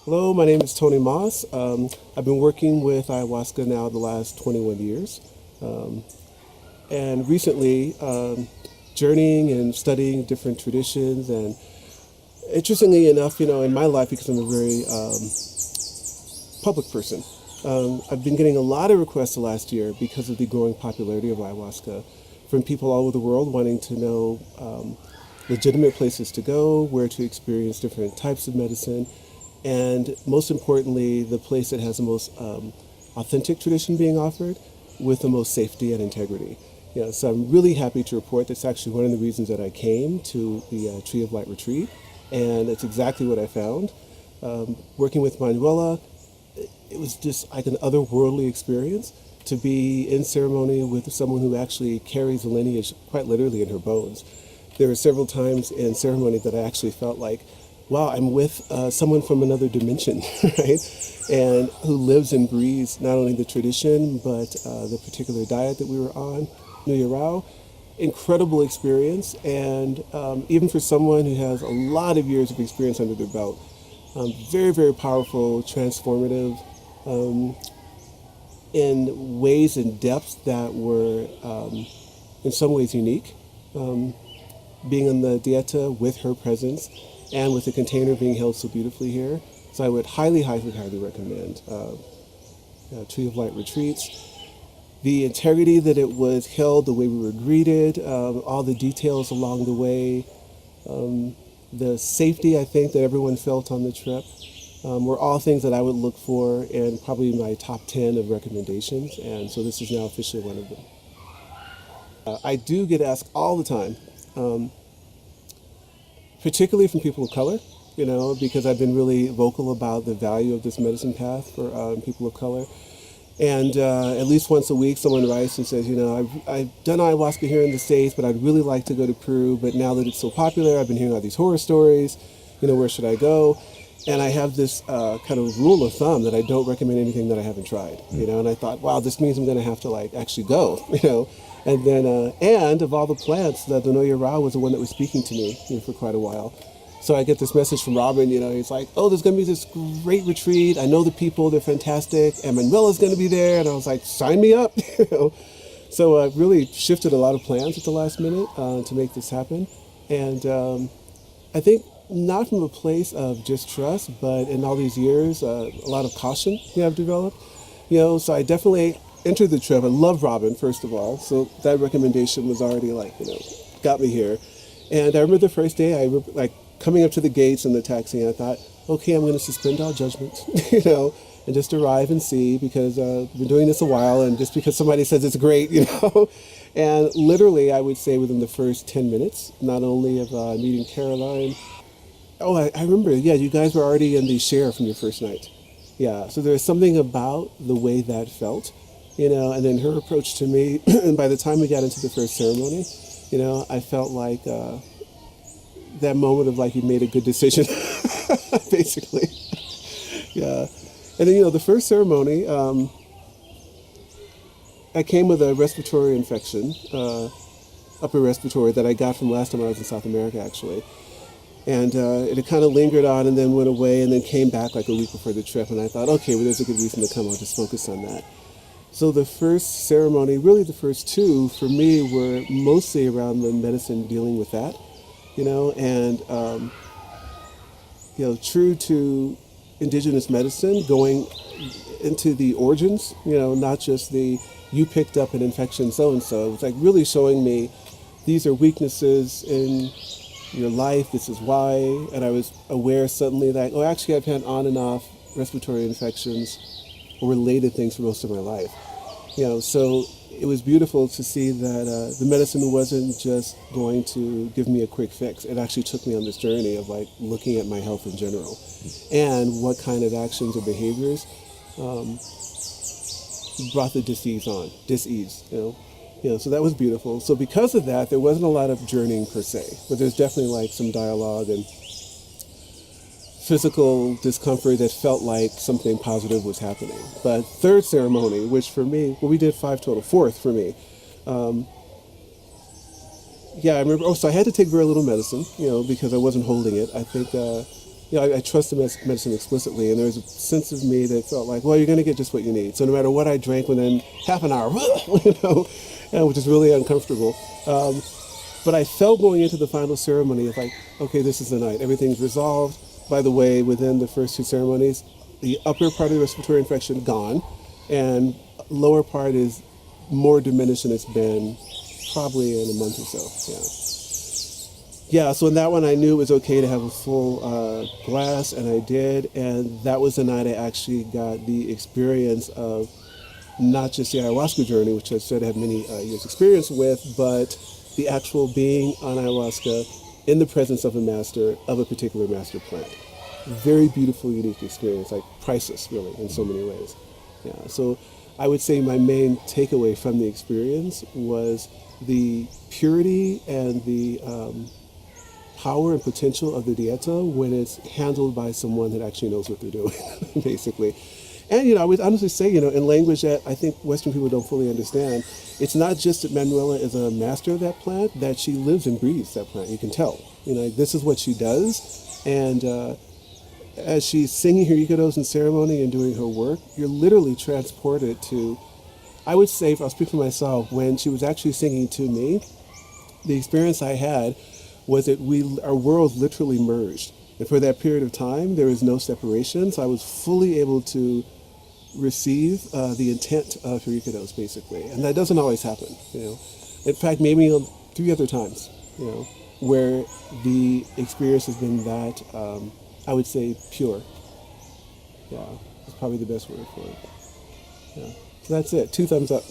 Hello, my name is Tony Moss. I've been working with ayahuasca now the last 21 years. Um, and recently, journeying and studying different traditions. And interestingly enough, in my life, because I'm a very public person, I've been getting a lot of requests the last year because of the growing popularity of ayahuasca from people all over the world wanting to know legitimate places to go, where to experience different types of medicine, and most importantly, the place that has the most authentic tradition being offered with the most safety and integrity. So I'm really happy to report that's actually one of the reasons that I came to the Tree of Light Retreat, and it's exactly what I found. Working with Manuela, it was just like an otherworldly experience to be in ceremony with someone who actually carries a lineage quite literally in her bones. There were several times in ceremony that I actually felt like, wow, I'm with someone from another dimension, right? And who lives and breathes not only the tradition, but the particular diet that we were on, New Rao. Incredible experience, and even for someone who has a lot of years of experience under their belt, very, very powerful, transformative, in ways and depths that were in some ways unique. Being in the Dieta with her presence and with the container being held so beautifully here. So I would highly, highly, highly recommend Tree of Light Retreats. The integrity that it was held, the way we were greeted, all the details along the way, the safety I think that everyone felt on the trip were all things that I would look for in probably my top 10 of recommendations, and so this is now officially one of them. I do get asked all the time, particularly from people of color, because I've been really vocal about the value of this medicine path for people of color. And at least once a week, someone writes and says, I've done ayahuasca here in the States, but I'd really like to go to Peru. But now that it's so popular, I've been hearing all these horror stories. Where should I go? And I have this kind of rule of thumb that I don't recommend anything that I haven't tried. And I thought, wow, this means I'm going to have to actually go. And then, and of all the plants, the Noya Ra was the one that was speaking to me for quite a while. So I get this message from Robin, he's like, oh, there's going to be this great retreat. I know the people, they're fantastic. And Manuela's going to be there. And I was like, sign me up. So I really shifted a lot of plans at the last minute to make this happen. And I think not from a place of just trust, but in all these years, a lot of caution I've developed. So I definitely entered the trip. I love Robin, first of all. So that recommendation was already got me here. And I remember the first day, I remember coming up to the gates in the taxi, and I thought, okay, I'm going to suspend all judgment, and just arrive and see, because I've been doing this a while, and just because somebody says it's great, And literally, I would say within the first 10 minutes, not only of meeting Caroline, I remember, yeah, you guys were already in the share from your first night. Yeah, so there's something about the way that felt, and then her approach to me, and by the time we got into the first ceremony, I felt like that moment of you made a good decision, basically. Yeah. And then, the first ceremony, I came with a respiratory infection, upper respiratory, that I got from last time I was in South America, actually. And it had kind of lingered on and then went away and then came back a week before the trip. And I thought, okay, well, there's a good reason to come. I'll just focus on that. So the first ceremony, really the first two, for me, were mostly around the medicine dealing with that. And true to indigenous medicine, going into the origins, not just you picked up an infection so-and-so. It's really showing me these are weaknesses in your life, this is why. And I was aware suddenly that, actually I've had on and off respiratory infections or related things for most of my life. So it was beautiful to see that the medicine wasn't just going to give me a quick fix. It actually took me on this journey of looking at my health in general and what kind of actions or behaviors brought the disease on, dis-ease, so that was beautiful. So because of that, there wasn't a lot of journeying per se, but there's definitely some dialogue and physical discomfort that felt like something positive was happening. But third ceremony, which for me, we did 5 total, fourth for me. I remember, so I had to take very little medicine, because I wasn't holding it. I think I trust the medicine explicitly, and there was a sense of me that felt like, well, you're going to get just what you need. So no matter what I drank within half an hour, which is really uncomfortable. But I felt going into the final ceremony of like, okay, this is the night. Everything's resolved. By the way, within the first two ceremonies, the upper part of the respiratory infection gone, and lower part is more diminished than it's been probably in a month or so. Yeah, so in that one I knew it was okay to have a full glass, and I did, and that was the night I actually got the experience of not just the ayahuasca journey, which I said I have many years experience with, but the actual being on ayahuasca in the presence of a master, of a particular master plant. Very beautiful, unique experience, like priceless, really, in so many ways. Yeah, so I would say my main takeaway from the experience was the purity and the power and potential of the Dieta when it's handled by someone that actually knows what they're doing, basically. And, I would honestly say, in language that I think Western people don't fully understand, it's not just that Manuela is a master of that plant, that she lives and breathes that plant. You can tell. This is what she does. And as she's singing her ikados in ceremony and doing her work, you're literally transported to, I would say, if I'll speak for myself, when she was actually singing to me, the experience I had was that our worlds literally merged. And for that period of time, there was no separation. So I was fully able to receive the intent of her ikados, basically. And that doesn't always happen, In fact, maybe 3 other times, where the experience has been that, I would say, pure. Yeah, it's probably the best word for it. Yeah. So that's it. 2 thumbs up.